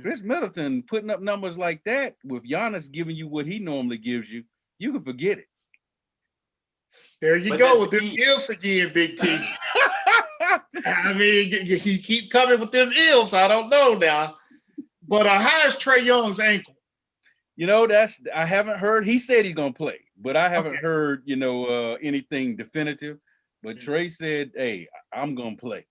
Chris Middleton putting up numbers like that with Giannis giving you what he normally gives you, you can forget it. There you go with them ifs again, Big T. I mean, he keep coming with them ifs. I don't know now. But how is Trae Young's ankle? You know, I haven't heard. He said he's gonna play, but I haven't heard, anything definitive. But Trae said, "Hey, I'm gonna play."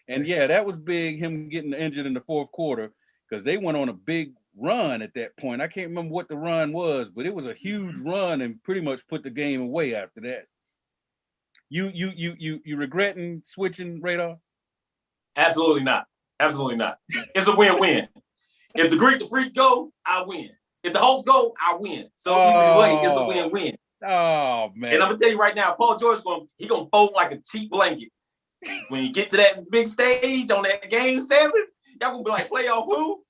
And yeah, that was big. Him getting injured in the fourth quarter because they went on a big run at that point. I can't remember what the run was, but it was a huge run and pretty much put the game away after that. You regretting switching, Radar? Absolutely not. Absolutely not. It's a win-win. If the Greek the Freak go, I win. If the host go, I win. So either way, it's a win-win. Oh man! And I'm gonna tell you right now, Paul George gonna fold like a cheap blanket. When you get to that big stage on that game 7, y'all gonna be like, playoff who?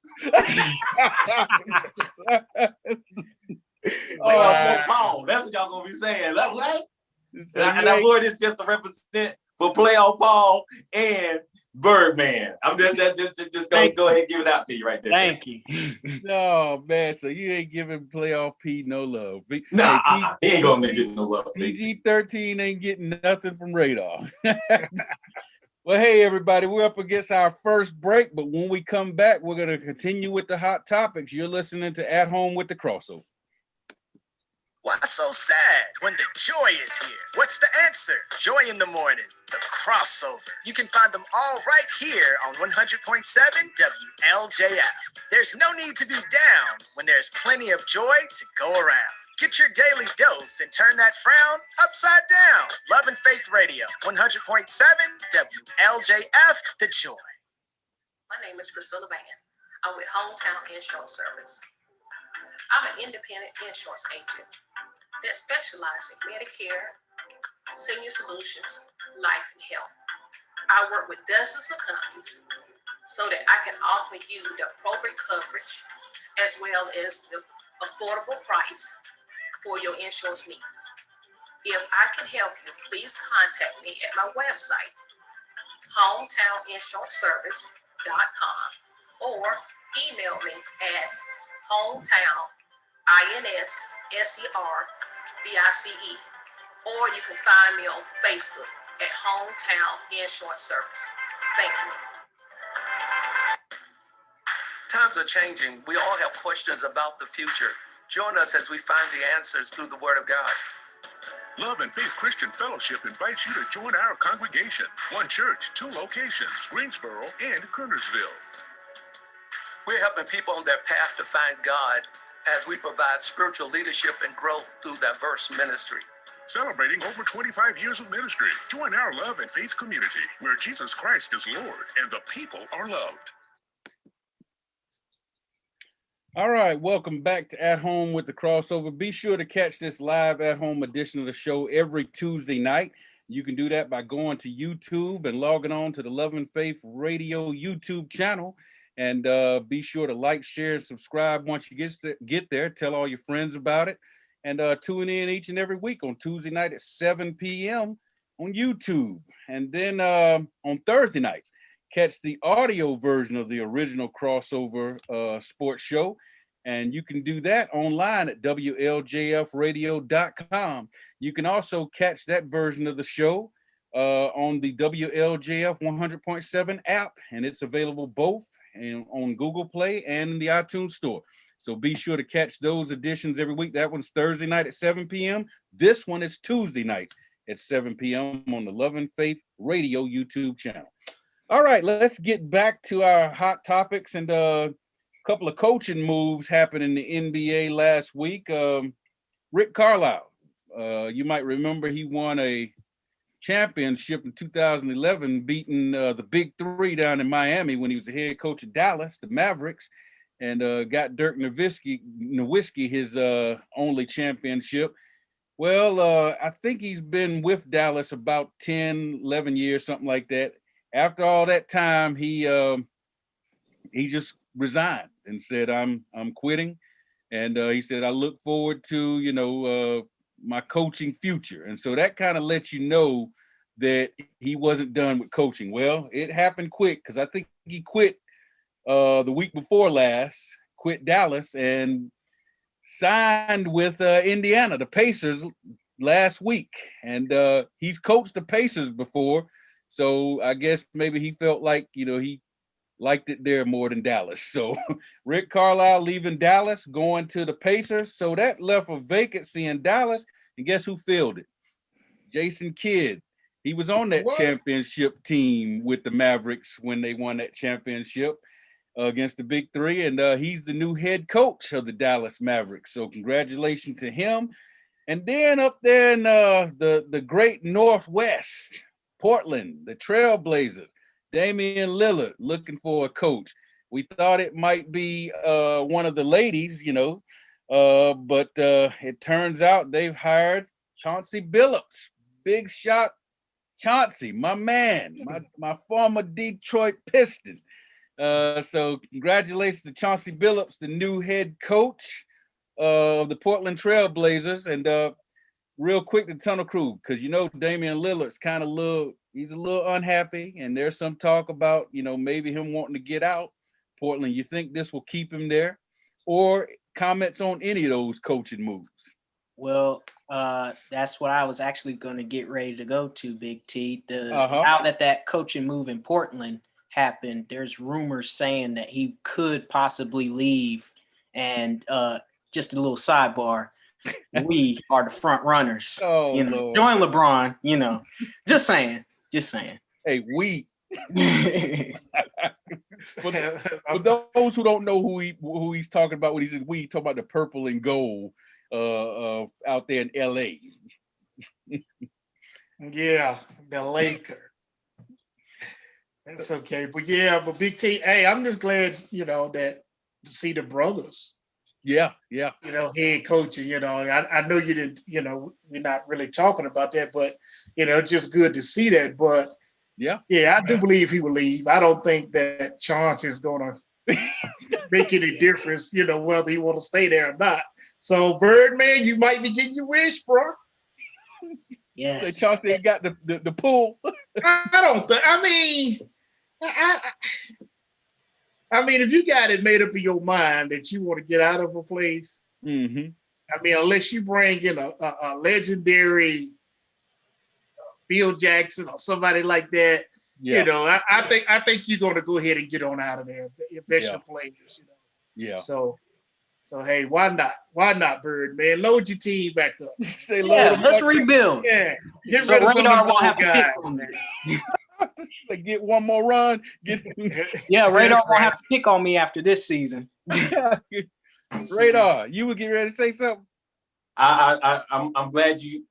Playoff Paul. That's what y'all gonna be saying. Right? And I'm Lord, it's just to represent for playoff Paul and Birdman. I'm just gonna go ahead and give it out to you right there. Thank you. No, man. So you ain't giving playoff P no love. Nah, he ain't gonna get no love. PG-13 ain't getting nothing from Radar. Well, hey, everybody, we're up against our first break, but when we come back, we're going to continue with the hot topics. You're listening to At Home with the Crossover. Why so sad when the joy is here? What's the answer? Joy in the morning, the crossover. You can find them all right here on 100.7 WLJF. There's no need to be down when there's plenty of joy to go around. Get your daily dose and turn that frown upside down. Love and Faith Radio, 100.7 WLJF, The Joy. My name is Priscilla Van. I'm with Hometown Insurance Service. I'm an independent insurance agent that specializes in Medicare, senior solutions, life, and health. I work with dozens of companies so that I can offer you the appropriate coverage as well as the affordable price for your insurance needs. If I can help you, please contact me at my website, hometowninsuranceservice.com, or email me at hometowninservice, or you can find me on Facebook at Hometown Insurance Service. Thank you. Times are changing. We all have questions about the future. Join us as we find the answers through the Word of God. Love and Faith Christian Fellowship invites you to join our congregation. One church, 2 locations, Greensboro and Kernersville. We're helping people on their path to find God as we provide spiritual leadership and growth through diverse ministry. Celebrating over 25 years of ministry. Join our Love and Faith community where Jesus Christ is Lord and the people are loved. All right, welcome back to At Home with the Crossover. Be sure to catch this live at-home edition of the show every Tuesday night. You can do that by going to YouTube and logging on to the Love and Faith Radio YouTube channel. And be sure to like, share, and subscribe once you get there. Tell all your friends about it. And tune in each and every week on Tuesday night at 7 p.m. on YouTube. And then on Thursday nights, catch the audio version of the original Crossover sports show. And you can do that online at WLJFradio.com. You can also catch that version of the show on the WLJF 100.7 app. And it's available both on Google Play and in the iTunes Store. So be sure to catch those editions every week. That one's Thursday night at 7 p.m. This one is Tuesday nights at 7 p.m. on the Love and Faith Radio YouTube channel. All right, let's get back to our hot topics and a couple of coaching moves happened in the NBA last week. Rick Carlisle, you might remember he won a championship in 2011, beating the Big Three down in Miami when he was the head coach of Dallas, the Mavericks, and got Dirk Nowitzki his only championship. Well, I think he's been with Dallas about 10, 11 years, something like that. After all that time, he just resigned and said, I'm quitting. And he said, I look forward to, my coaching future. And so that kind of lets you know that he wasn't done with coaching. Well, it happened quick because I think he quit the week before last, quit Dallas and signed with Indiana, the Pacers, last week. And he's coached the Pacers before, so I guess maybe he felt like, he liked it there more than Dallas. So Rick Carlisle leaving Dallas, going to the Pacers. So that left a vacancy in Dallas. And guess who filled it? Jason Kidd. He was on that championship team with the Mavericks when they won that championship against the Big Three. And he's the new head coach of the Dallas Mavericks. So congratulations to him. And then up there in the great Northwest, Portland, the Trailblazers, Damian Lillard looking for a coach. We thought it might be one of the ladies, but it turns out they've hired Chauncey Billups. Big shot, Chauncey, my man, my former Detroit Piston. So congratulations to Chauncey Billups, the new head coach of the Portland Trailblazers. And real quick, the Tunnel Crew, because Damian Lillard's kind of he's a little unhappy, and there's some talk about maybe him wanting to get out. Portland, you think this will keep him there, or comments on any of those coaching moves? Well, that's what I was actually going to get ready to go to, Big T. Now that coaching move in Portland happened, there's rumors saying that he could possibly leave. And just a little sidebar, we are the front runners. Oh, Lord. Join LeBron. Just saying. Hey, we. For those who don't know who he's talking about when he says we, talking about the purple and gold out there in LA. Yeah, the Lakers. That's okay. But Big T, hey, I'm just glad, that to see the brothers. Yeah. Head coaching, I know you didn't, we're not really talking about that, but, it's just good to see that. But yeah, I do believe he will leave. I don't think that Chauncey is going to make any difference, whether he want to stay there or not. So Birdman, you might be getting your wish, bro. Yes. So Chauncey got the pull. I don't think. I mean, if you got it made up in your mind that you want to get out of a place, mm-hmm. I mean, unless you bring in a legendary Phil Jackson or somebody like that, I think you're going to go ahead and get on out of there if that's your players, Yeah. So hey, why not? Why not, Bird, man? Load your team back up. Let's rebuild. Yeah. Get rid of some of the guys, man. Get one more run. Radar won't have to pick on me after this season. Radar, you would get ready to say something? I'm glad you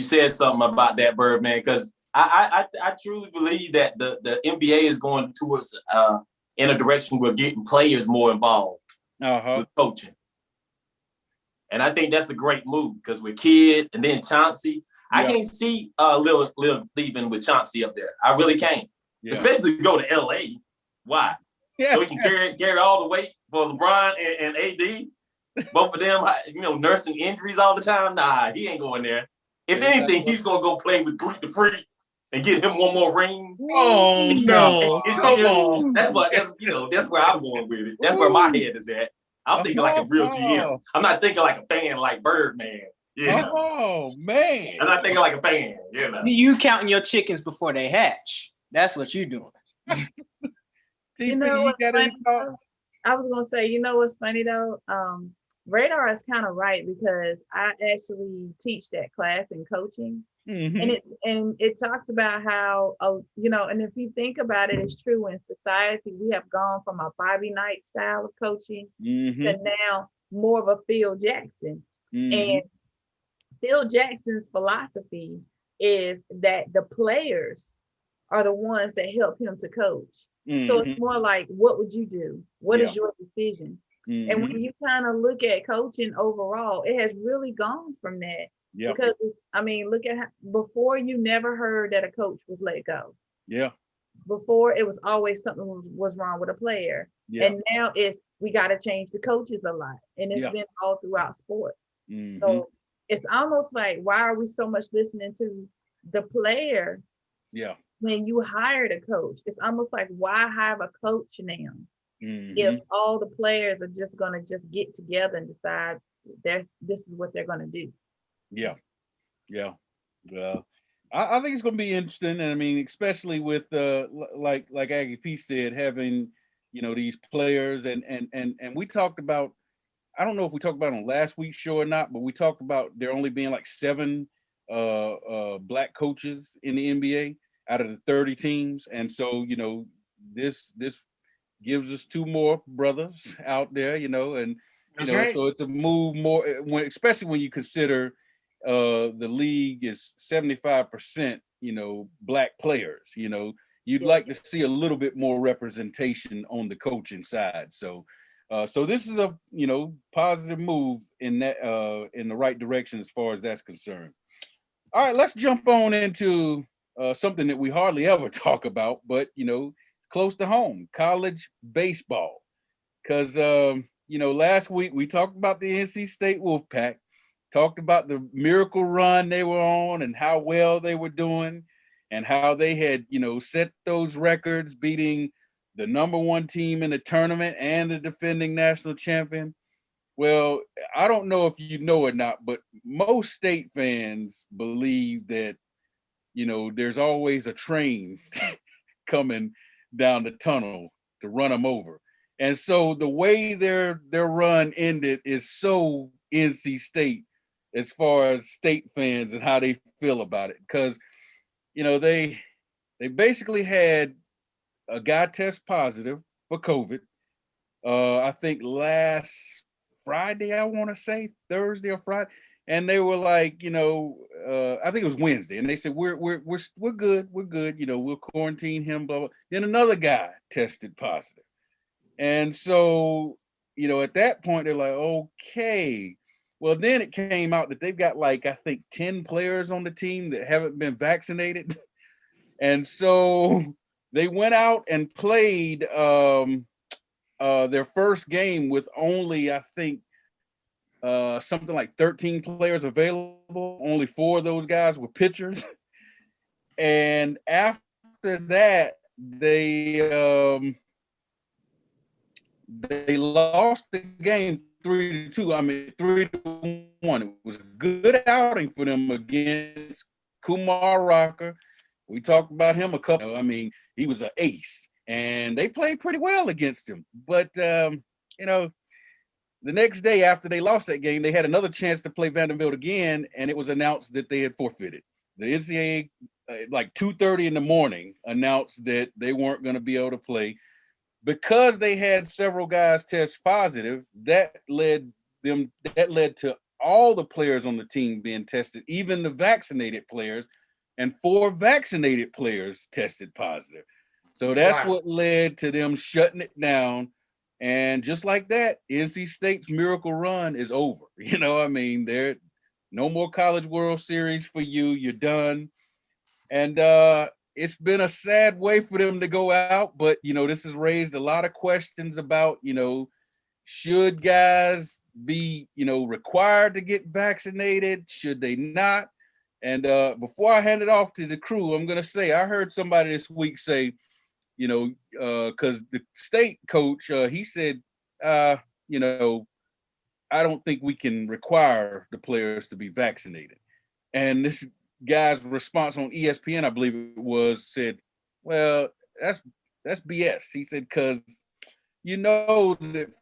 said something about that, Birdman, because I truly believe that the NBA is going towards in a direction where getting players more involved with coaching. And I think that's a great move because with Kidd and then Chauncey, I can't see Lil leaving with Chauncey up there. I really can't. Yeah. Especially to go to LA. Why? Yeah. So he can carry all the weight for LeBron and AD. Both of them, nursing injuries all the time. Nah, he ain't going there. If anything, he's gonna go play with Greek the Freak and get him one more ring. Oh no! Come on. That's where I'm going with it. That's where my head is at. I'm thinking like a real GM. I'm not thinking like a fan like Birdman. Oh man! I'm not thinking like a fan. You counting your chickens before they hatch. That's what you're doing. I was gonna say, what's funny though? Radar is kind of right because I actually teach that class in coaching, and it talks about how and if you think about it, it's true in society we have gone from a Bobby Knight style of coaching to now more of a Phil Jackson, and Phil Jackson's philosophy is that the players are the ones that help him to coach. So it's more like, what would you do? What is your decision? And when you kind of look at coaching overall, it has really gone from that. Because look at before you never heard that a coach was let go. Yeah. Before it was always something was wrong with a player. Yeah. And now we got to change the coaches a lot. And it's been all throughout sports. So it's almost like, why are we so much listening to the player when you hired a coach, it's almost like, why have a coach now if all the players are just gonna just get together and decide this is what they're gonna do? Yeah. Well, I think it's going to be interesting, and I mean, especially with like Aggie P said, having these players, and we talked about. I don't know if we talked about it on last week's show or not, but we talked about there only being like 7 black coaches in the NBA out of the 30 teams, and so this gives us 2 more brothers out there, and That's right. so it's a move more especially when you consider the league is 75% black players. You'd like to see a little bit more representation on the coaching side. So so this is a positive move in that in the right direction as far as that's concerned. All right, let's jump on into something that we hardly ever talk about, but close to home, college baseball. Because last week we talked about the NC State Wolfpack, talked about the miracle run they were on and how well they were doing, and how they had set those records, beating the #1 team in the tournament and the defending national champion. Well, I don't know if you know or not, but most State fans believe that there's always a train coming down the tunnel to run them over. And so the way their run ended is so NC State as far as State fans and how they feel about it. Because, they basically had a guy test positive for COVID. I think last Friday, I want to say Thursday or Friday. And they were like, I think it was Wednesday, and they said we're good, we'll quarantine him. Blah, blah. Then another guy tested positive, and so at that point they're like, okay. Well, then it came out that they've got like I think 10 players on the team that haven't been vaccinated, and so they went out and played their first game with only I think something like 13 players available. Only 4 of those guys were pitchers. And after that, they lost the game 3-2. I mean 3-1. It was a good outing for them against Kumar Rocker. We talked about him a couple. I mean, he was an ace, and they played pretty well against him. But the next day after they lost that game, they had another chance to play Vanderbilt again, and it was announced that they had forfeited. The NCAA, like 2:30 in the morning, announced that they weren't going to be able to play because they had several guys test positive. That led to all the players on the team being tested, even the vaccinated players, and 4 vaccinated players tested positive. So that's what led to them shutting it down. And just like that, NC State's miracle run is over. I mean, there no more College World Series for you. You're done. And it's been a sad way for them to go out. But, this has raised a lot of questions about, should guys be, required to get vaccinated? Should they not? And before I hand it off to the crew, I'm going to say, I heard somebody this week say, because the state coach, he said, I don't think we can require the players to be vaccinated. And this guy's response on ESPN, I believe it was, said, well, that's BS. He said, because that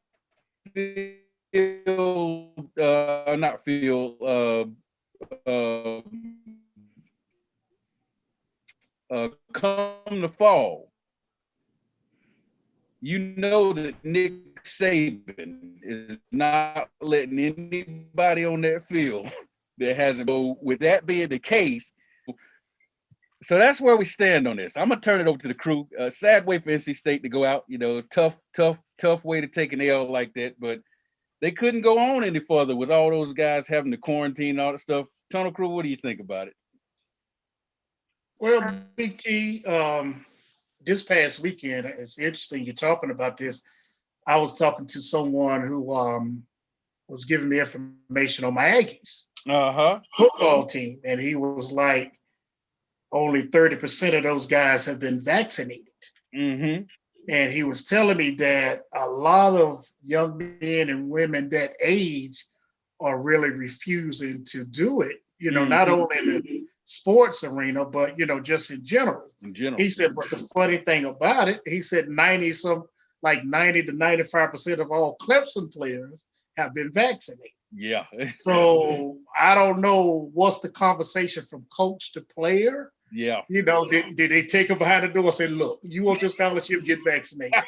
come the fall, that Nick Saban is not letting anybody on that field that hasn't. With that being the case, so that's where we stand on this. I'm gonna turn it over to the crew. Sad way for NC State to go out. Tough way to take an L like that. But they couldn't go on any further with all those guys having to quarantine and all that stuff. Tunnel Crew, what do you think about it? Well, Big T, this past weekend, it's interesting you're talking about this. I was talking to someone who was giving me information on my Aggies football team, and he was like, only 30% of those guys have been vaccinated. Mm-hmm. And he was telling me that a lot of young men and women that age are really refusing to do it, not only in the sports arena, but, just in general. He said, but the funny thing about it, he said 90 to 95% of all Clemson players have been vaccinated. Yeah. So I don't know what's the conversation from coach to player. Yeah. Did they take him behind the door and say, look, you want your scholarship, get vaccinated?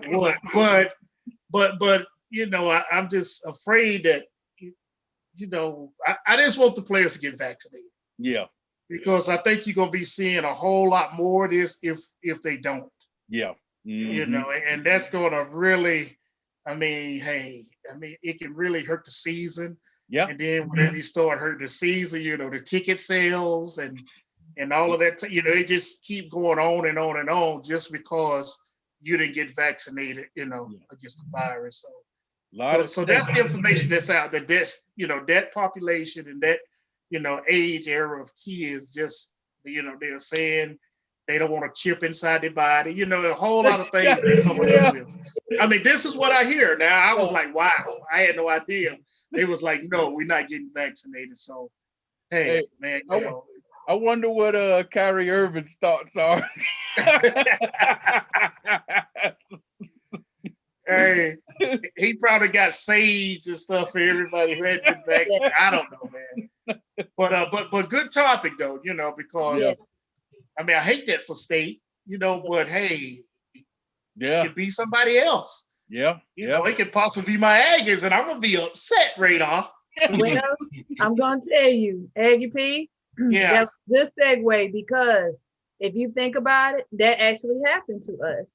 What? But I'm just afraid that, I just want the players to get vaccinated. Yeah. Because I think you're going to be seeing a whole lot more of this if they don't. Yeah. Mm-hmm. And that's going to really, it can really hurt the season. Yeah. And then whenever you start hurting the season, the ticket sales and all of that, it just keep going on and on and on just because you didn't get vaccinated, against the virus. So that's the information that's out there. That's, that population and that, age era of kids just, they're saying they don't want to chip inside their body, a whole lot of things they're coming up with. This is what I hear. Now, I was like, wow, I had no idea. They was like, no, we're not getting vaccinated. So, hey man, I wonder what Kyrie Irving's thoughts are. Hey, he probably got sage and stuff for everybody who had been vaccinated. I don't know, man. But good topic though, because I hate that for State, but hey, it could be somebody else. Yeah. It could possibly be my Aggies, and I'm gonna be upset, Radar. Well, I'm gonna tell you, Aggie P. Yeah. That's a good segue, because if you think about it, that actually happened to us.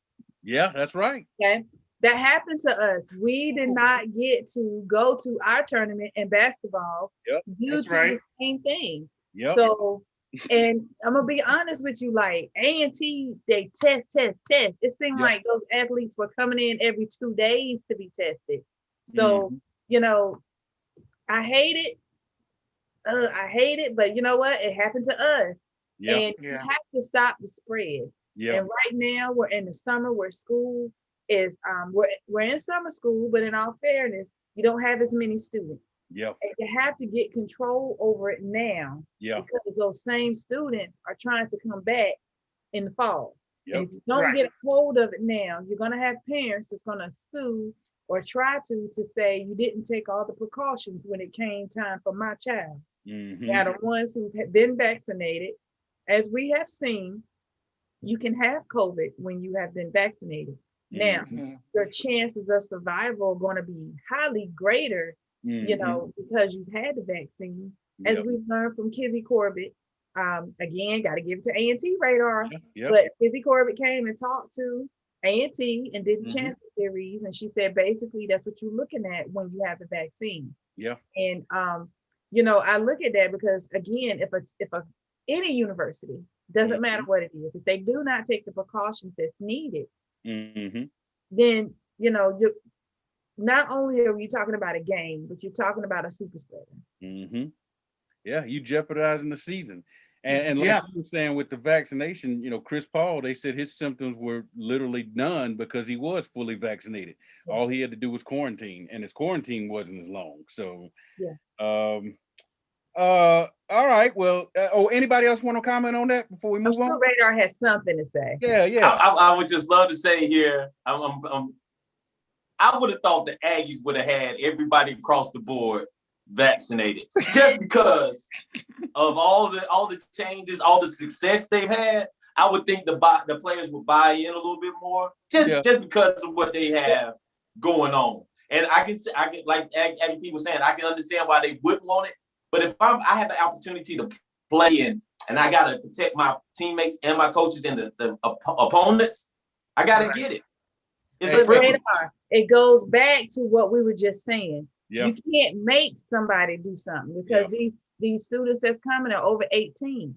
Yeah, that's right. Okay. That happened to us. We did not get to go to our tournament in basketball due to the same thing. Yep. So, and I'm gonna be honest with you, like A&T, they test. It seemed like those athletes were coming in every 2 days to be tested. So, I hate it, but you know what? It happened to us. And you have to stop the spread. And right now we're in the summer where school is we're in summer school, but in all fairness, you don't have as many students. And you have to get control over it now. Because those same students are trying to come back in the fall. And if you don't get a hold of it now, you're gonna have parents that's gonna sue or try to say you didn't take all the precautions when it came time for my child. Now the ones who have been vaccinated, as we have seen, you can have COVID when you have been vaccinated. Now, your chances of survival are going to be highly greater, because you've had the vaccine. As we've learned from Kizzy Corbett, again, got to give it to A&T Radar, but Kizzy Corbett came and talked to A&T and did the Chancellor Series, and she said basically that's what you're looking at when you have the vaccine. And I look at that because, again, if any university, doesn't matter what it is, if they do not take the precautions that's needed, then you're not only are you talking about a game, but you're talking about a super spreader. Yeah, you jeopardizing the season. And like you were saying with the vaccination, Chris Paul, they said his symptoms were literally none because he was fully vaccinated. All he had to do was quarantine, and his quarantine wasn't as long. So all right. Well, anybody else want to comment on that before we move on? Radar has something to say. I would just love to say here, I would have thought the Aggies would have had everybody across the board vaccinated, just because of all the changes, all the success they've had. I would think the players would buy in a little bit more, just because of what they have going on. And I can like Aggie P was saying, I can understand why they wouldn't want it. But if I have the opportunity to play in, and I got to protect my teammates and my coaches and the opponents, I got to get it. It's a privilege. It goes back to what we were just saying. You can't make somebody do something because these students that's coming are over 18.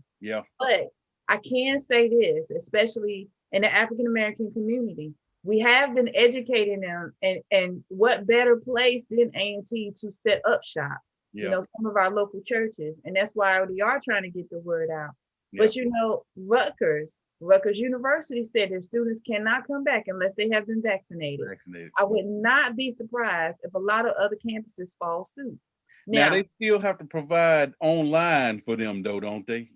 But I can say this, especially in the African-American community, we have been educating them, and what better place than A&T to set up shop? Some of our local churches, and that's why we are trying to get the word out. But you know, Rutgers University said their students cannot come back unless they have been vaccinated. I would not be surprised if a lot of other campuses follow suit. Now they still have to provide online for them though, don't they?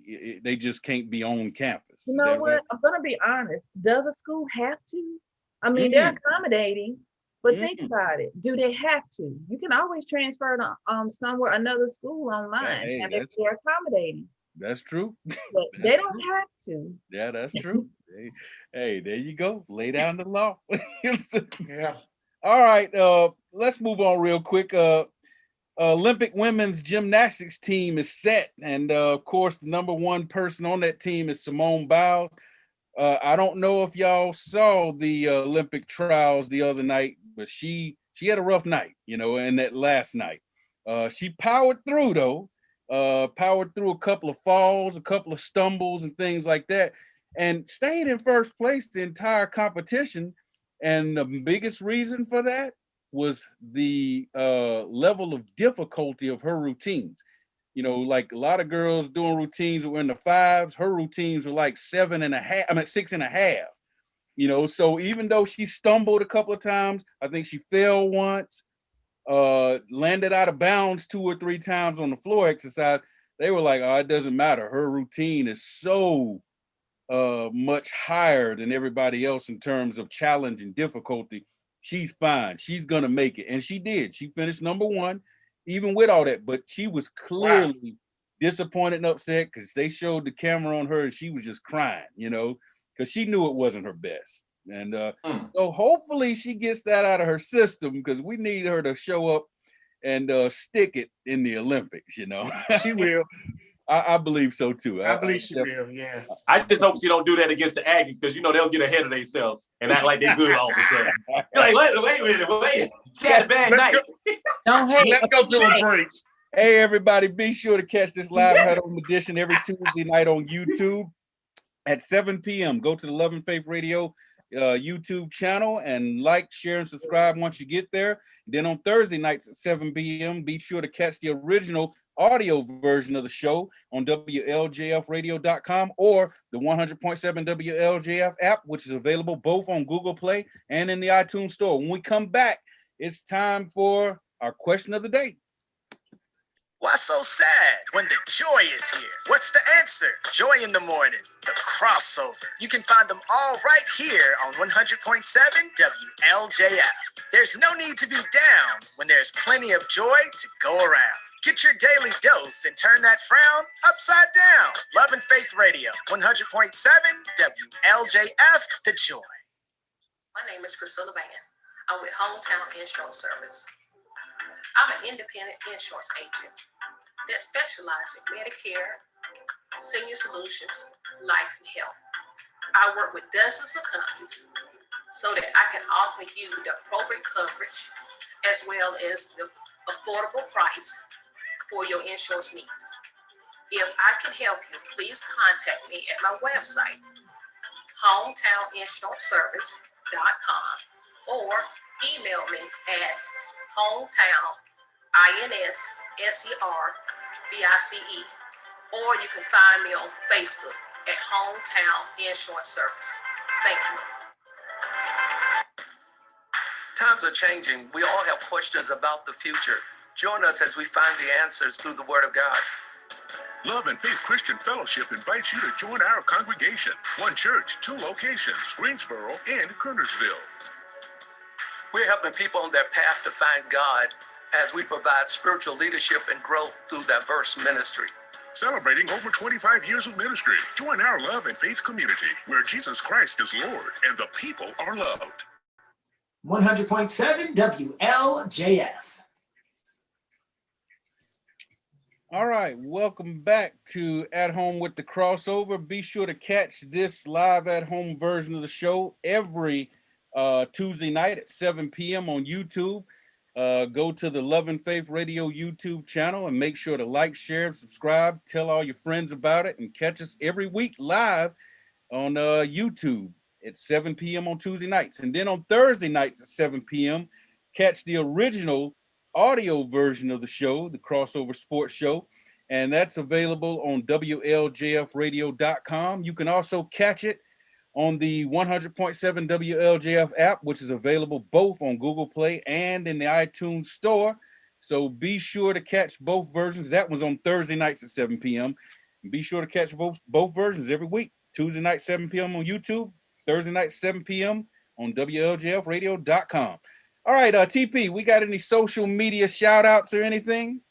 They just can't be on campus. You know what? Right? I'm gonna be honest. Does a school have to? I mean, they're accommodating, but think about it. Do they have to? You can always transfer to somewhere, another school online, and they're accommodating. That's true. But they don't have to. Yeah, that's true. Hey, there you go. Lay down the law. Yeah. All right. Let's move on real quick. Olympic women's gymnastics team is set, and of course, the number one person on that team is Simone Biles. I don't know if y'all saw the Olympic trials the other night, but she had a rough night, you know, in that last night. She powered through though. Powered through a couple of falls, a couple of stumbles and things like that, and stayed in first place the entire competition. And the biggest reason for that was the level of difficulty of her routines. You know, like a lot of girls doing routines were in the 5s, her routines were like 6.5. You know, so even though she stumbled a couple of times, I think she fell once, landed out of bounds 2 or 3 times on the floor exercise, they were like, oh, it doesn't matter. Her routine is so much higher than everybody else in terms of challenge and difficulty. She's fine. She's gonna make it. And she did. She finished number 1, even with all that, but she was clearly disappointed and upset because they showed the camera on her and she was just crying, you know, because she knew it wasn't her best. And so hopefully she gets that out of her system, because we need her to show up and stick it in the Olympics, you know. She will. I believe so too. I believe she will, yeah. I just hope she don't do that against the Aggies, because, you know, they'll get ahead of themselves and act like they're good all of a sudden. Like, wait a minute. She had a bad night. Let's go to a break. Hey, everybody, be sure to catch this live huddle edition every Tuesday night on YouTube at 7 p.m. Go to the Love and Faith Radio YouTube channel and like, share, and subscribe once you get there. Then on Thursday nights at 7 p.m., be sure to catch the original audio version of the show on WLJFradio.com or the 100.7 WLJF app, which is available both on Google Play and in the iTunes store. When we come back, it's time for our question of the day. Why so sad when the joy is here? What's the answer? Joy in the morning, the crossover. You can find them all right here on 100.7 WLJF. There's no need to be down when there's plenty of joy to go around. Get your daily dose and turn that frown upside down. Love and Faith Radio, 100.7 WLJF, the joy. My name is Priscilla Van. I'm with Hometown Insurance Service. I'm an independent insurance agent that specializes in Medicare, senior solutions, life, and health. I work with dozens of companies so that I can offer you the appropriate coverage as well as the affordable price for your insurance needs. If I can help you, please contact me at my website, hometowninsuranceservice.com, or email me at hometown.inservice, or you can find me on Facebook at Hometown Insurance Service. Thank you. Times are changing. We all have questions about the future. Join us as we find the answers through the Word of God. Love and Faith Christian Fellowship invites you to join our congregation. One church, 2 locations, Greensboro and Kernersville. We're helping people on their path to find God as we provide spiritual leadership and growth through diverse ministry. Celebrating over 25 years of ministry, join our Love and Faith community where Jesus Christ is Lord and the people are loved. 100.7 WLJF. All right, welcome back to At Home with the Crossover. Be sure to catch this live at home version of the show every Tuesday night at 7 p.m. on YouTube. Go to the Love and Faith Radio YouTube channel and make sure to like, share, subscribe, tell all your friends about it, and catch us every week live on YouTube at 7 p.m. on Tuesday nights. And then on Thursday nights at 7 p.m., catch the original audio version of the show, the Crossover Sports Show. and that's available on WLJFradio.com. You can also catch it on the 100.7 WLJF app, which is available both on Google Play and in the iTunes Store. So be sure to catch both versions. That was on Thursday nights at 7 p.m. Be sure to catch both versions every week. Tuesday night, 7 p.m. on YouTube. Thursday night, 7 p.m. on WLJFradio.com. All right, TP, we got any social media shout outs or anything?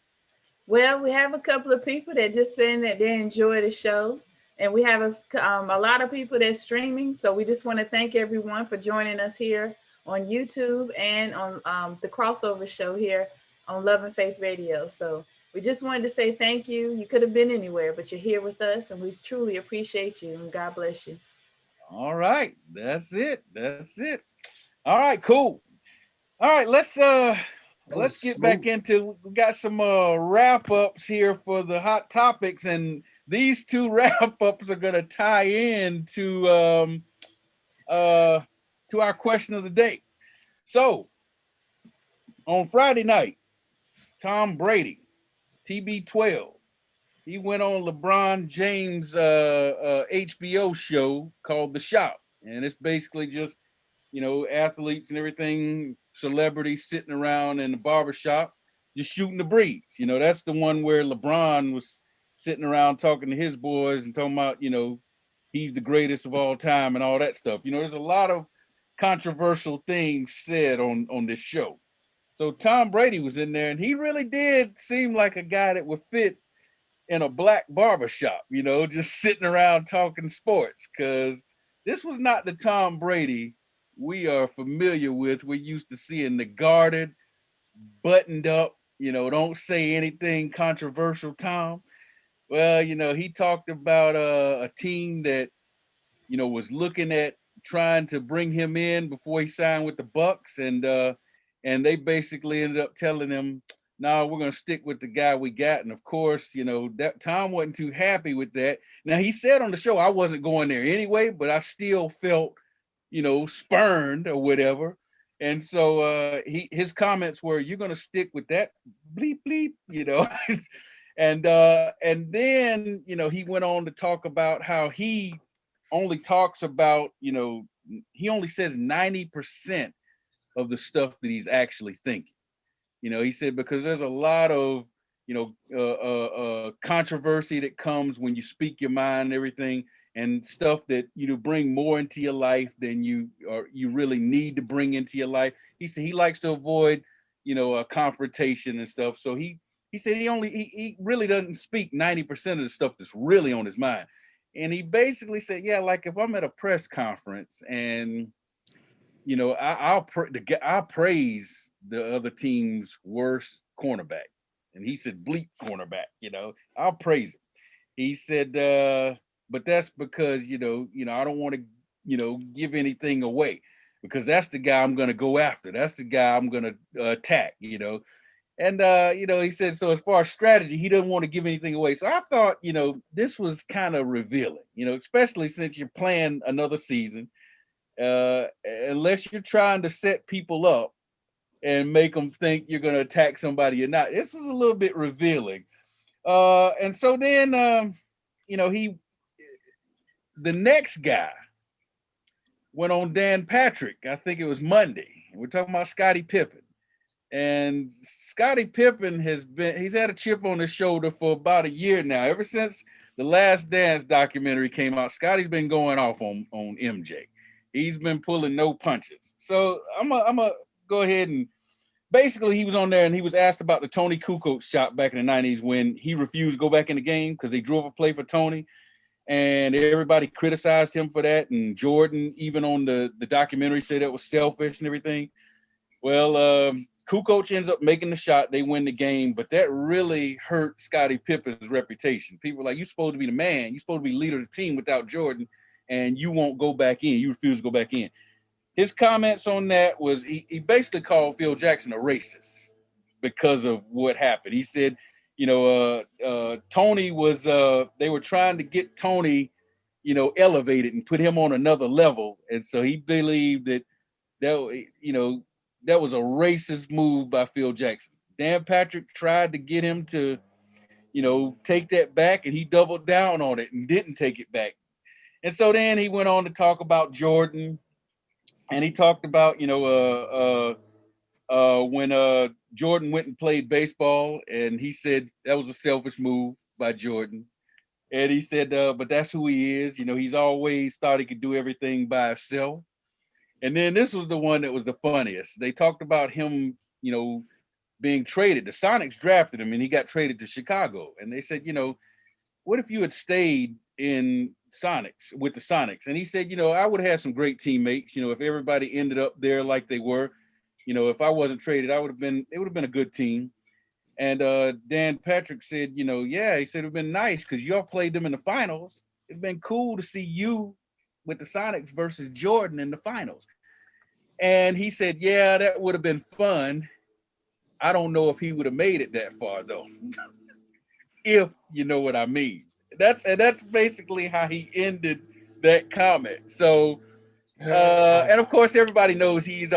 Well, we have a couple of people that just saying that they enjoy the show. And we have a lot of people that's streaming. So we just want to thank everyone for joining us here on YouTube and on the crossover show here on Love and Faith Radio. So we just wanted to say thank you. You could have been anywhere, but you're here with us, and we truly appreciate you. And God bless you. All right, that's it. That's it. All right, cool. All right, let's get back into. We got some wrap ups here for the hot topics, and these two wrap ups are gonna tie in to our question of the day. So on Friday night, Tom Brady, TB12, he went on LeBron James' HBO show called The Shop, and it's basically just, you know, athletes and everything, celebrities sitting around in the barbershop just shooting the breeze. You know, that's the one where LeBron was sitting around talking to his boys and talking about, you know, he's the greatest of all time and all that stuff. You know, there's a lot of controversial things said on this show. So Tom Brady was in there, and he really did seem like a guy that would fit in a black barbershop, you know, just sitting around talking sports, because this was not the Tom Brady we are familiar with. We're used to seeing the guarded, buttoned up, you know, don't say anything controversial Tom. Well, you know, he talked about a team that, you know, was looking at trying to bring him in before he signed with the Bucks, and they basically ended up telling him, "No, we're gonna stick with the guy we got." And of course, you know, that Tom wasn't too happy with that. Now he said on the show, "I wasn't going there anyway, but I still felt, you know, spurned or whatever." And so his comments were, "You're gonna stick with that bleep bleep," you know. And then, you know, he went on to talk about how he only talks about, you know, he only says 90% of the stuff that he's actually thinking. You know, he said, because there's a lot of, you know, controversy that comes when you speak your mind and everything, and stuff that, you know, bring more into your life than you really need to bring into your life. He said he likes to avoid, you know, a confrontation and stuff. So he said he really doesn't speak 90% of the stuff that's really on his mind. And he basically said, yeah, like if I'm at a press conference and, you know, I'll praise the other team's worst cornerback. And he said, bleep cornerback, you know, I'll praise it. He said, but that's because, you know, I don't want to, you know, give anything away, because that's the guy I'm going to go after. That's the guy I'm going to attack, you know. And, you know, he said, so as far as strategy, he doesn't want to give anything away. So I thought, you know, this was kind of revealing, you know, especially since you're playing another season. Unless you're trying to set people up and make them think you're going to attack somebody or not. This was a little bit revealing. And so then, you know, the next guy went on Dan Patrick. I think it was Monday. We're talking about Scottie Pippen. And Scottie Pippen he's had a chip on his shoulder for about a year now. Ever since the Last Dance documentary came out, Scottie's been going off on MJ. He's been pulling no punches. So I'm gonna go ahead and basically he was on there and he was asked about the Tony Kukoc shot back in the 90s when he refused to go back in the game because they drew up a play for Tony. And everybody criticized him for that. And Jordan, even on the documentary, said it was selfish and everything. Well, Kukoc ends up making the shot. They win the game, but that really hurt Scottie Pippen's reputation. People were like, you're supposed to be the man. You're supposed to be leader of the team without Jordan, and you won't go back in. You refuse to go back in. His comments on that was he basically called Phil Jackson a racist because of what happened. He said, you know, Tony was, they were trying to get Tony, you know, elevated and put him on another level. And so he believed that, you know, that was a racist move by Phil Jackson. Dan Patrick tried to get him to, take that back, and he doubled down on it and didn't take it back. And so then he went on to talk about Jordan, and he talked about, when Jordan went and played baseball, and he said that was a selfish move by Jordan. And he said, but that's who he is. He's always thought he could do everything by himself. And then this was the one that was the funniest. They talked about him, being traded. The Sonics drafted him, and he got traded to Chicago. And they said, what if you had stayed in Sonics with the Sonics? And he said, I would have had some great teammates. If everybody ended up there like they were, if I wasn't traded, it would have been a good team. And Dan Patrick said, yeah, he said it would have been nice because y'all played them in the finals. It'd been cool to see you with the Sonics versus Jordan in the finals. And he said, yeah, that would have been fun. I don't know if he would have made it that far though. If you know what I mean. That's basically how he ended that comment. So and of course everybody knows he's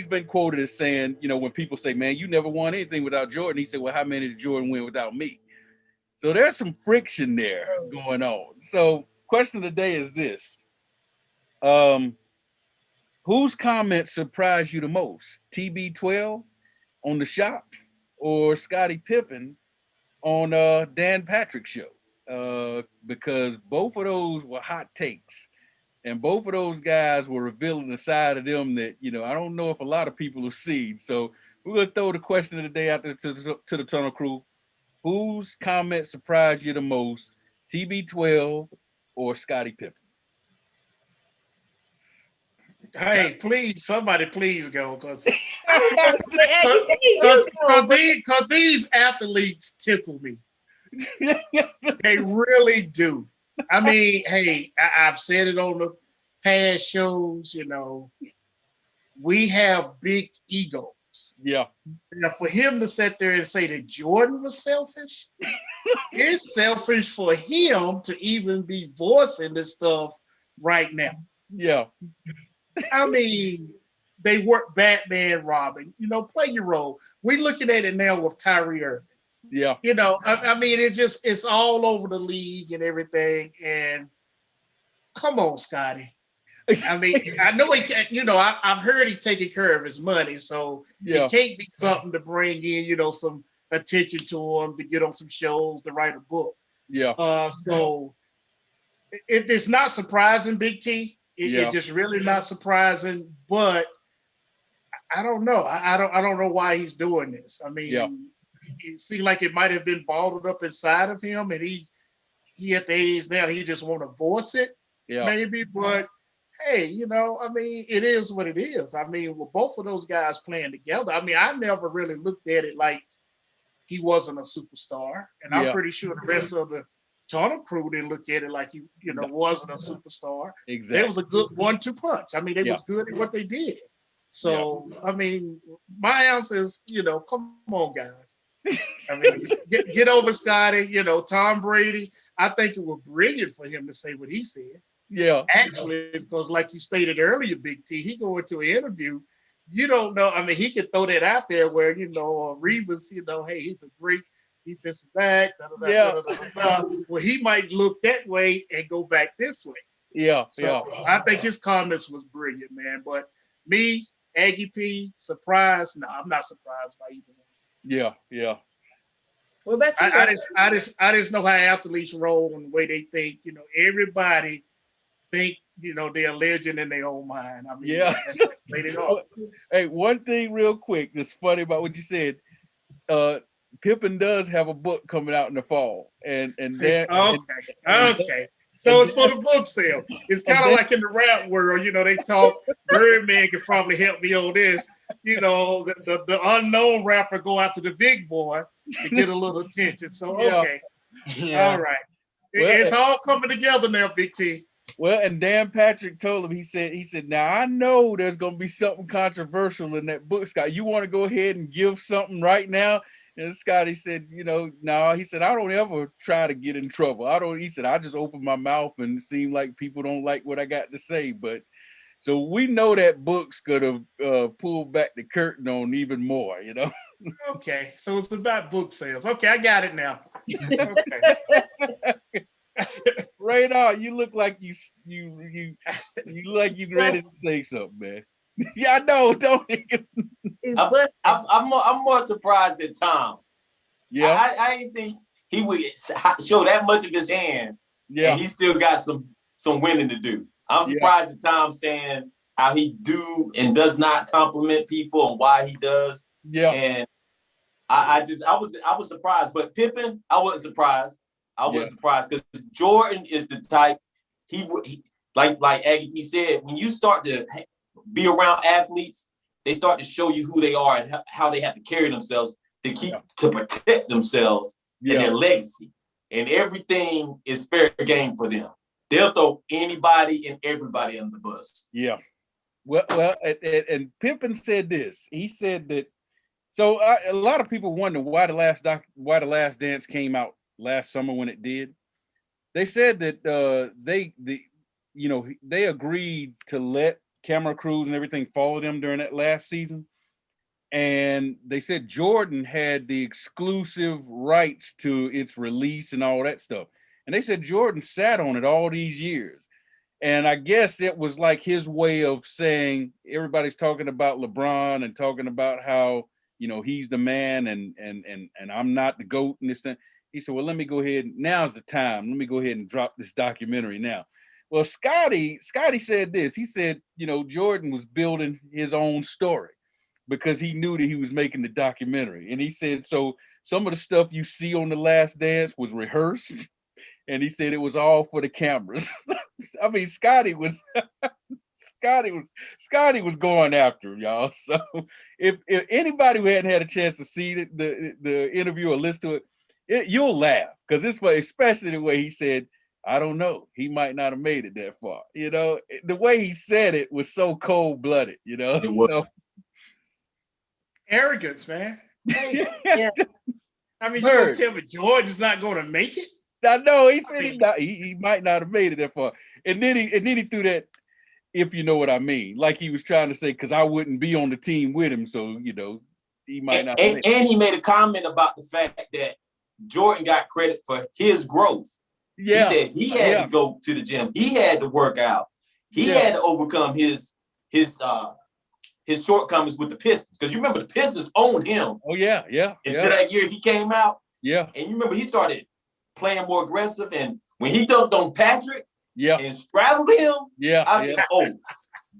been quoted as saying, when people say, man, you never won anything without Jordan, he said, well, how many did Jordan win without me? So there's some friction there going on. So question of the day is this. Whose comments surprised you the most? TB12 on the shop or Scottie Pippen on Dan Patrick's show? Because both of those were hot takes. And both of those guys were revealing a side of them that, I don't know if a lot of people have seen. So we're going to throw the question of the day out there to the Tunnel Crew. Whose comment surprised you the most, TB12 or Scottie Pippen? Hey, please, somebody please go, because these athletes tickle me. They really do. I mean, hey, I've said it on the past shows, we have big egos. Yeah. Now, for him to sit there and say that Jordan was selfish, it's selfish for him to even be voicing this stuff right now. Yeah. I mean, they work Batman, Robin, play your role. We're looking at it now with Kyrie Irving. Yeah. I mean, it's all over the league and everything. And come on, Scottie. I mean, I know he can't, I've heard he taking care of his money. So it can't be something to bring in, some attention to him, to get on some shows, to write a book. Yeah. So it's not surprising, Big T. It's just really not surprising, but I don't know. I don't know why he's doing this. I mean, it seemed like it might have been bottled up inside of him, and he at the age now he just want to voice it, maybe. But hey, I mean, it is what it is. I mean, with both of those guys playing together, I mean, I never really looked at it like he wasn't a superstar, and I'm pretty sure the rest of the Tunnel Crew didn't look at it like he, wasn't a superstar. Exactly. It was a good 1-2 punch. I mean, they was good at what they did. So, I mean, my answer is, come on, guys. I mean, get over Scottie, Tom Brady. I think it was brilliant for him to say what he said. Yeah. Actually, because like you stated earlier, Big T, he go into an interview. You don't know. I mean, he could throw that out there where, Reeves, hey, he's a great defensive back. Well, he might look that way and go back this way. Yeah. So I think his comments was brilliant, man. But me, Aggie P, surprised? No, I'm not surprised by either one. Yeah. What about you? I just know how athletes roll and the way they think. Everybody think they're a legend in their own mind. I mean, that's the way they are. Hey, one thing real quick that's funny about what you said. Pippen does have a book coming out in the fall, and that okay. So it's for the book sale. It's kind of like in the rap world, they talk. Birdman could probably help me on this. The unknown rapper go after the big boy to get a little attention. So okay, all right, it's all coming together now, Big T. Well, and Dan Patrick told him, he said, now I know there's going to be something controversial in that book, Scott. You want to go ahead and give something right now? And Scottie said, no, he said, I don't ever try to get in trouble. He said, I just open my mouth and it seems like people don't like what I got to say. But so we know that book's going to pull back the curtain on even more, Okay. So it's about book sales. Okay. I got it now. Radar, you look like you like you ready to say something, man. Yeah, I know. Don't. I'm more surprised than Tom. Yeah, I didn't think he would show that much of his hand. Yeah, and he still got some winning to do. I'm surprised at Tom saying how he do and does not compliment people and why he does. Yeah, and I was surprised, but Pippen, I wasn't surprised. I wasn't surprised because Jordan is the type he like Aggie P said, when you start to be around athletes, they start to show you who they are and how they have to carry themselves to protect themselves and their legacy. And everything is fair game for them. They'll throw anybody and everybody under the bus. Yeah. Well, and Pippen said this. He said that. So a lot of people wonder why the Last Dance came out last summer when it did. They said that they agreed to let camera crews and everything follow them during that last season. And they said Jordan had the exclusive rights to its release and all that stuff. And they said Jordan sat on it all these years. And I guess it was like his way of saying, everybody's talking about LeBron and talking about how, he's the man and I'm not the GOAT and this thing. He said, well, let me go ahead. Now's the time. Let me go ahead and drop this documentary now. Well, Scottie said this. He said, Jordan was building his own story because he knew that he was making the documentary. And he said, so some of the stuff you see on The Last Dance was rehearsed. And he said it was all for the cameras. I mean, Scottie was going after him, y'all. So if anybody who hadn't had a chance to see the interview or listen to it, you'll laugh because it's for, especially the way he said, I don't know, he might not have made it that far. The way he said it was so cold-blooded. So arrogance, man. Hey, Yeah. I mean, you gonna tell me Jordan's not gonna make it? I know he said he might not have made it that far, and then he threw that, if you know what I mean, like he was trying to say, because I wouldn't be on the team with him, so he might not. And he made a comment about the fact that Jordan got credit for his growth. Yeah, he said he had to go to the gym, he had to work out, he had to overcome his shortcomings with the Pistons, because you remember the Pistons owned him. Oh yeah. Until that year he came out. Yeah, and you remember he started playing more aggressive, and when he dunked on Patrick, and straddled him, I said, "Oh,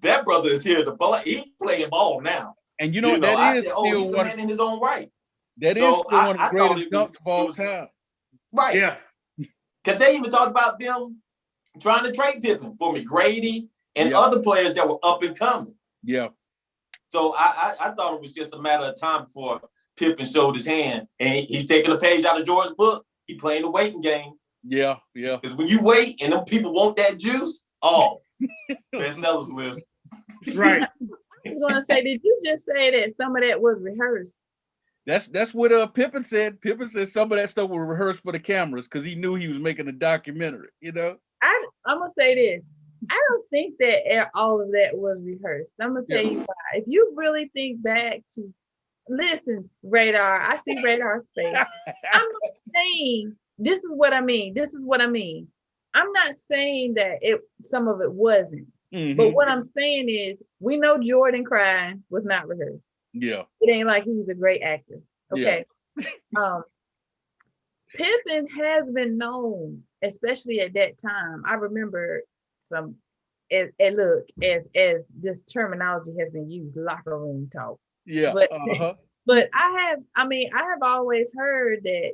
that brother is here to ball. He's playing ball now." And that is still he's a man in his own right. That is still one of the greatest dunks of all time. Right? Yeah, because they even talked about them trying to trade Pippen for McGrady and other players that were up and coming. Yeah. So I thought it was just a matter of time before Pippen showed his hand, and he's taking a page out of Jordan's book. He playing the waiting game. Yeah. Because when you wait and them people want that juice, bestsellers list. Right. I was gonna say, did you just say that some of that was rehearsed? That's what Pippen said. Pippen said some of that stuff was rehearsed for the cameras because he knew he was making a documentary. I'm gonna say this. I don't think that all of that was rehearsed. I'm gonna tell you why. If you really think back to, listen, Radar, I see Radar's face. I'm not saying this is what I mean. This is what I mean. I'm not saying that some of it wasn't. Mm-hmm. But what I'm saying is, we know Jordan crying was not rehearsed. Yeah. It ain't like he's a great actor. Okay. Yeah. Pippen has been known, especially at that time. I remember some, and look, as this terminology has been used, locker room talk. Yeah. But I have always heard that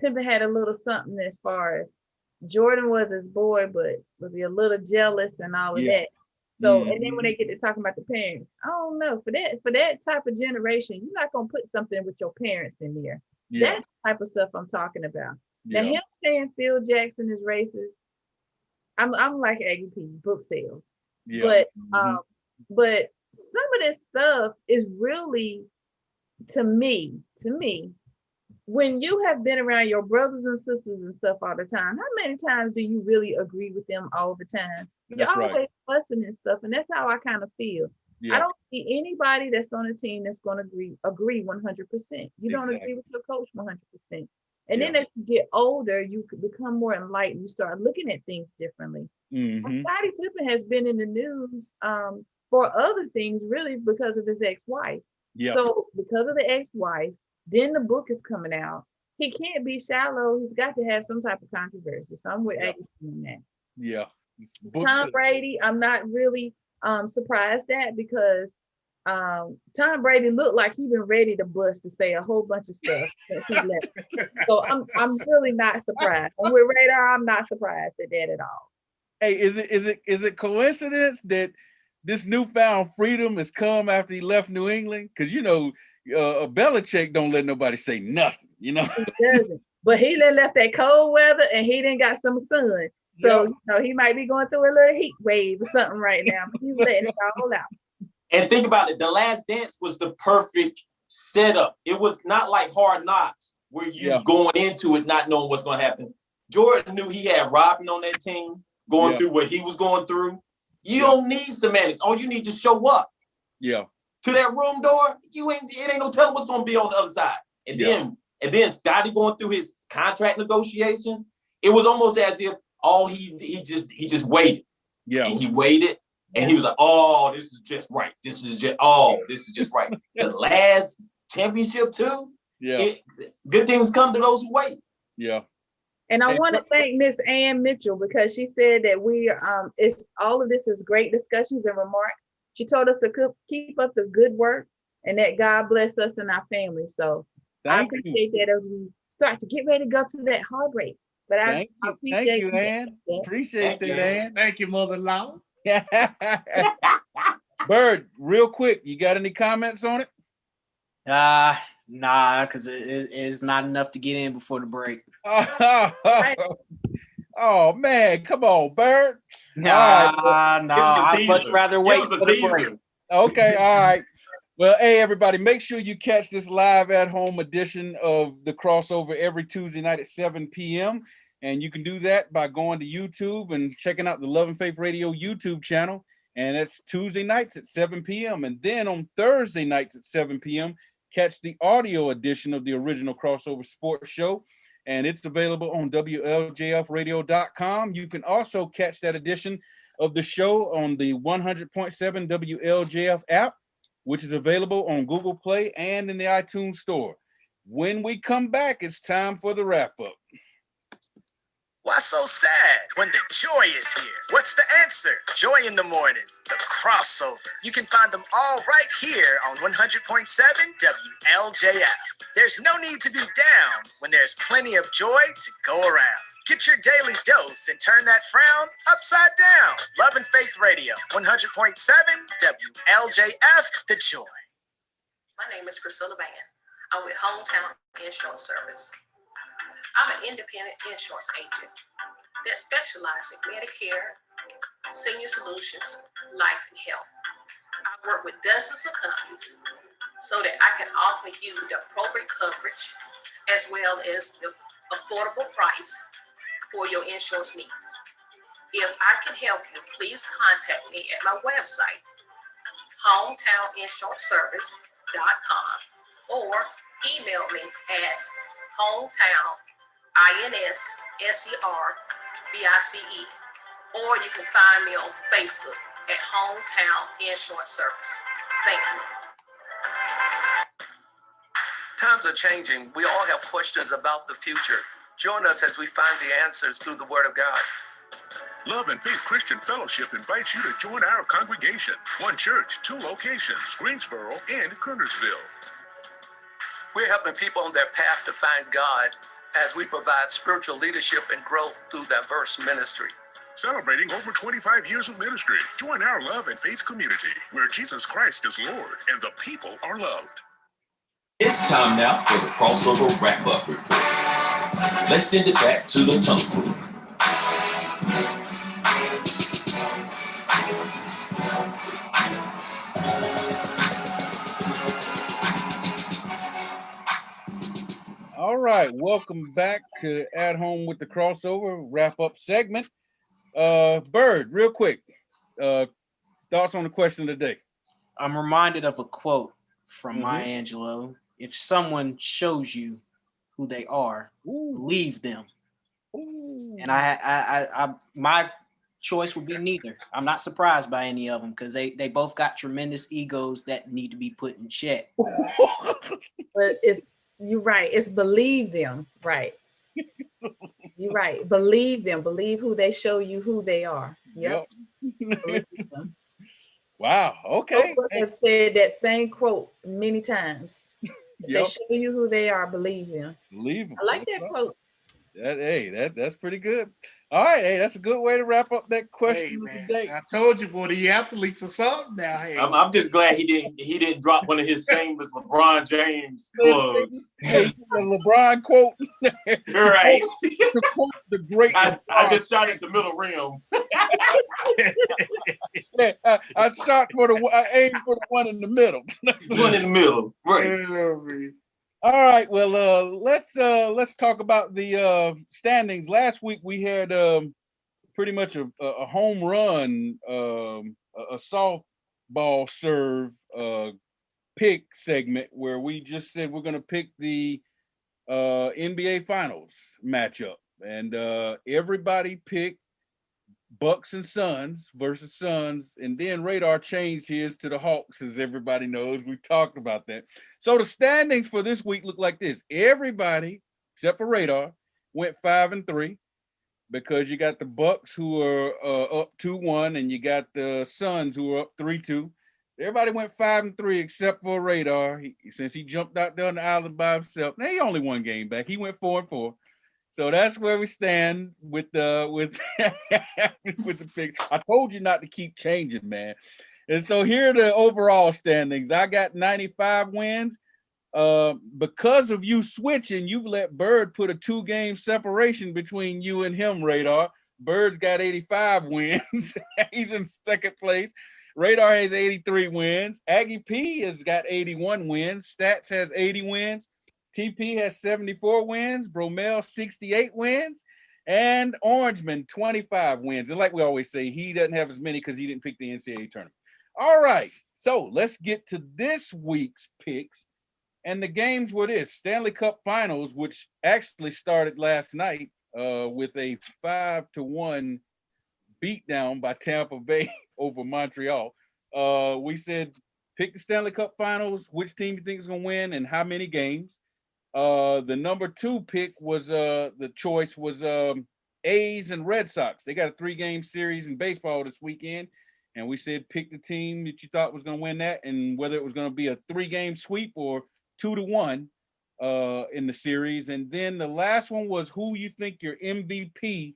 Pippen had a little something as far as Jordan was his boy, but was he a little jealous and all of that? So, and then when they get to talking about the parents, I don't know, for that type of generation, you're not gonna put something with your parents in there. Yeah. That's the type of stuff I'm talking about. Yeah. Now him saying Phil Jackson is racist, I'm like Aggie P, book sales. Yeah. But some of this stuff is really, to me, when you have been around your brothers and sisters and stuff all the time, how many times do you really agree with them all the time? You're always fussing and stuff, and that's how I kind of feel. Yeah. I don't see anybody that's on a team that's going to agree 100%. You don't agree with your coach 100%. And then as you get older, you become more enlightened. You start looking at things differently. Scottie Pippen has been in the news for other things, really, because of his ex-wife. So because of the ex-wife, then the book is coming out. He can't be shallow. He's got to have some type of controversy. So I'm with Aiden in that. Tom Brady, I'm not really surprised at, because Tom Brady looked like he'd been ready to bust to say a whole bunch of stuff since he left. So I'm really not surprised. And with Radar, I'm not surprised at that at all. Hey, is it coincidence that this newfound freedom has come after he left New England? Because Belichick don't let nobody say nothing. He doesn't. But he done left that cold weather and he done got some sun. So he might be going through a little heat wave or something right now. But he's letting it all out. And think about it. The Last Dance was the perfect setup. It was not like Hard Knocks where you going into it not knowing what's going to happen. Jordan knew he had Robin on that team going through what he was going through. You don't need semantics. All you need to show up. To that room door. It ain't no telling what's going to be on the other side. And then Scottie going through his contract negotiations. It was almost as if he just waited. And he waited. And he was like, "Oh, this is just right. This is just right." The last championship too. Good things come to those who wait. And I want to thank Miss Ann Mitchell, because she said that it's all of this is great discussions and remarks. She told us to keep up the good work and that God bless us and our family. So I appreciate that as we start to get ready to go to that heartbreak. But I appreciate you, Ann. Appreciate that, Ann. Thank you, mother-in-law. Bird, real quick, you got any comments on it? Nah, because it is not enough to get in before the break. Oh man, come on, Bird. I'd much rather wait for the break. Okay, all right. Well, hey everybody, make sure you catch this live at home edition of the Crossover every Tuesday night at 7 p.m. And you can do that by going to YouTube and checking out the Love and Faith Radio YouTube channel. And it's Tuesday nights at 7 p.m. And then on Thursday nights at 7 p.m., catch the audio edition of the original Crossover Sports Show. And it's available on WLJFradio.com. You can also catch that edition of the show on the 100.7 WLJF app, which is available on Google Play and in the iTunes Store. When we come back, it's time for the wrap-up. Why so sad when the joy is here? What's the answer? Joy in the morning, the crossover. You can find them all right here on 100.7 WLJF. There's no need to be down when there's plenty of joy to go around. Get your daily dose and turn that frown upside down. Love and Faith Radio, 100.7 WLJF, the joy. My name is Priscilla Van. I'm with Hometown Insurance Service. I'm an independent insurance agent that specializes in Medicare, senior solutions, life, and health. I work with dozens of companies so that I can offer you the appropriate coverage as well as the affordable price for your insurance needs. If I can help you, please contact me at my website, hometowninsuranceservice.com, or email me at hometown.inservice, or you can find me on Facebook at Hometown Insurance Service. Thank you. Times are changing. We all have questions about the future. Join us as we find the answers through the Word of God. Love and Faith Christian Fellowship invites you to join our congregation. One church, 2 locations, Greensboro and Kernersville. We're helping people on their path to find God as we provide spiritual leadership and growth through diverse ministry. Celebrating over 25 years of ministry. Join our Love and Faith community where Jesus Christ is Lord and the people are loved. It's time now for the Crossover Wrap-Up Report. Let's send it back to the Tunnel Crew. All right, welcome back to At Home with the Crossover wrap-up segment. Bird, real quick, thoughts on the question of the day? I'm reminded of a quote from Maya Angelou. If someone shows you who they are, believe them. Ooh. And I my choice would be neither. I'm not surprised by any of them because they both got tremendous egos that need to be put in check. But you're right. It's believe them, right? You're right. Believe them. Believe who they show you who they are. Yep. Believe them. Wow. Okay. Oprah has said that same quote many times. If they show you who they are, believe them. Believe them. I like that quote. That's pretty good. All right, hey, that's a good way to wrap up that question of the day. I told you, boy, the athletes are something now. Hey. I'm just glad he didn't drop one of his famous LeBron James plugs. Hey, the LeBron quote. Right. The great. I just shot at the middle rim. I aimed for the one in the middle. The one in the middle, right? All right. Well, let's talk about the standings. Last week we had pretty much a home run, a softball serve pick segment where we just said we're going to pick the NBA Finals matchup, and everybody picked Bucks and Suns versus Suns, and then Radar changed his to the Hawks, as everybody knows. We talked about that. So the standings for this week look like this. Everybody, except for Radar, went 5-3 because you got the Bucks who are up 2-1, and you got the Suns who are up 3-2. Everybody went 5-3 except for Radar. Since he jumped out there on the island by himself, now he only one game back. He went 4-4. So that's where we stand with with the pick. I told you not to keep changing, man. And so here are the overall standings. I got 95 wins. Because of you switching, you've let Bird put a 2-game separation between you and him, Radar. Bird's got 85 wins. He's in second place. Radar has 83 wins. Aggie P has got 81 wins. Stats has 80 wins. TP has 74 wins, Bromel 68 wins, and Orangeman 25 wins. And like we always say, he doesn't have as many because he didn't pick the NCAA tournament. All right, so let's get to this week's picks. And the games were this: Stanley Cup Finals, which actually started last night with a 5-1 beatdown by Tampa Bay over Montreal. We said pick the Stanley Cup Finals, which team you think is going to win, and how many games. The number 2 pick was the choice was A's and Red Sox. They got a 3-game series in baseball this weekend, and we said pick the team that you thought was going to win that, and whether it was going to be a 3-game sweep or 2-1 in the series. And then the last one was who you think your MVP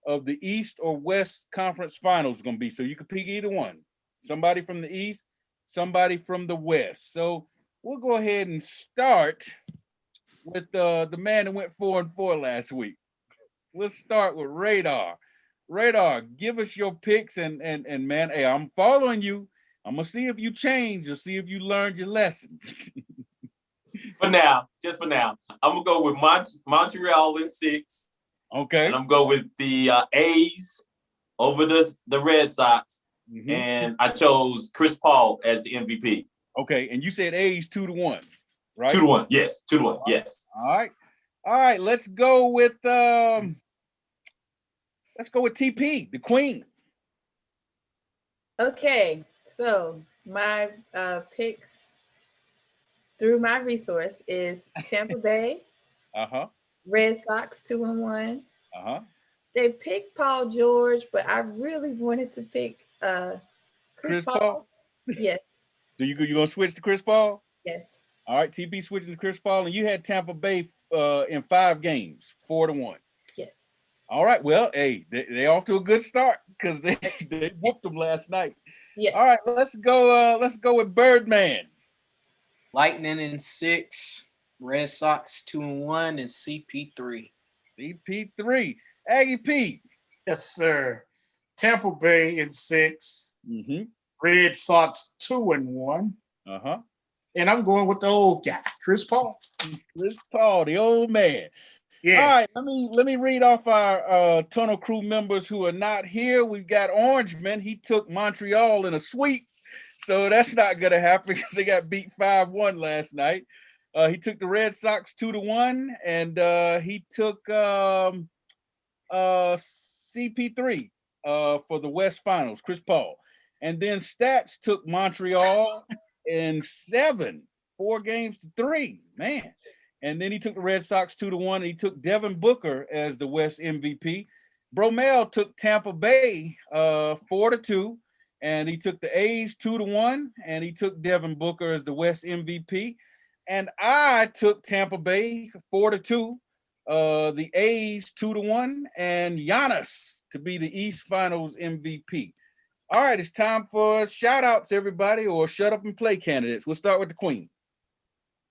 of the East or West Conference Finals is going to be. So you could pick either one, somebody from the East, somebody from the West. So we'll go ahead and start with the man that went 4-4 last week. Let's start with Radar. Radar, give us your picks and man, hey, I'm following you. I'm gonna see if you change or see if you learned your lesson. Just for now, I'm gonna go with Montreal in 6. Okay. And I'm gonna go with the A's over the Red Sox, and I chose Chris Paul as the MVP. Okay, and you said A's 2-1. Right? 2-1, yes. 2-1, yes. All right. Let's go with TP, the Queen. Okay, so my picks through my resource is Tampa Bay, Red Sox 2-1. They picked Paul George, but I really wanted to pick Chris Paul. Yes. So you gonna switch to Chris Paul? Yes. All right, TP switching to Chris Paul, and you had Tampa Bay in 5 games, 4-1. Yes. All right, well, hey, they off to a good start because they whooped them last night. Yeah. All right, let's go with Birdman. Lightning in 6, Red Sox 2-1, and CP3. CP3. Aggie P. Yes, sir. Tampa Bay in 6. Red Sox 2-1. And I'm going with the old guy, Chris Paul. Chris Paul, the old man. Yeah. All right, let me read off our Tunnel Crew members who are not here. We've got Orangeman. He took Montreal in a sweep, so that's not going to happen because they got beat 5-1 last night. He took the Red Sox 2-1, and he took CP3 for the West Finals, Chris Paul. And then Stats took Montreal in 4-3, man. And then he took the Red Sox 2-1, and he took Devin Booker as the West MVP. Bromell took Tampa Bay 4-2, and he took the A's 2-1, and he took Devin Booker as the West MVP. And I took Tampa Bay 4-2, the A's 2-1, and Giannis to be the East Finals MVP. All right, it's time for shout outs, everybody, or shut up and play candidates. We'll start with the Queen.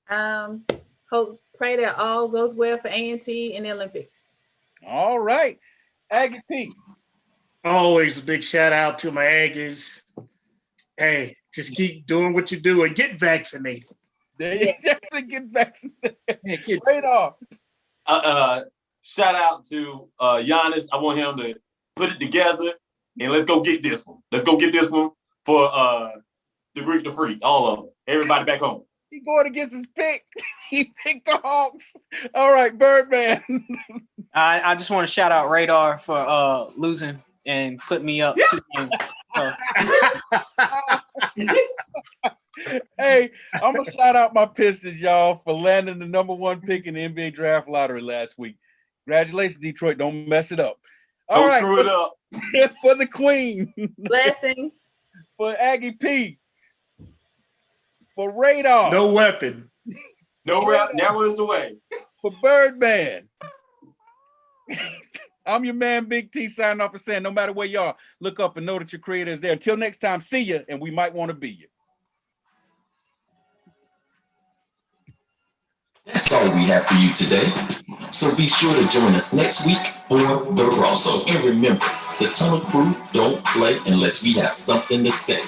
Pray that all goes well for A&T in the Olympics. All right. Aggie P. Always a big shout out to my Aggies. Hey, just keep doing what you do and get vaccinated. Get vaccinated. Right off. Shout out to Giannis. I want him to put it together and let's go get this one. Let's go get this one for the Greek, the Freak, all of them. Everybody back home. He going against his pick. He picked the Hawks. All right, Birdman. I just want to shout out Radar for losing and put me up 2 games. Hey, I'm gonna shout out my Pistons, y'all, for landing the #1 pick in the NBA draft lottery last week. Congratulations, Detroit. Don't mess it up. Don't screw it up. For the Queen. Blessings. For Aggie P. For Radar. No weapon. No rap, never is away. For Birdman. I'm your man, Big T, signing off and saying, no matter where you are, look up and know that your creator is there. Until next time, see you, and we might want to be you. That's all we have for you today. So be sure to join us next week for the crossover. And remember, the Tunnel Crew don't play unless we have something to say.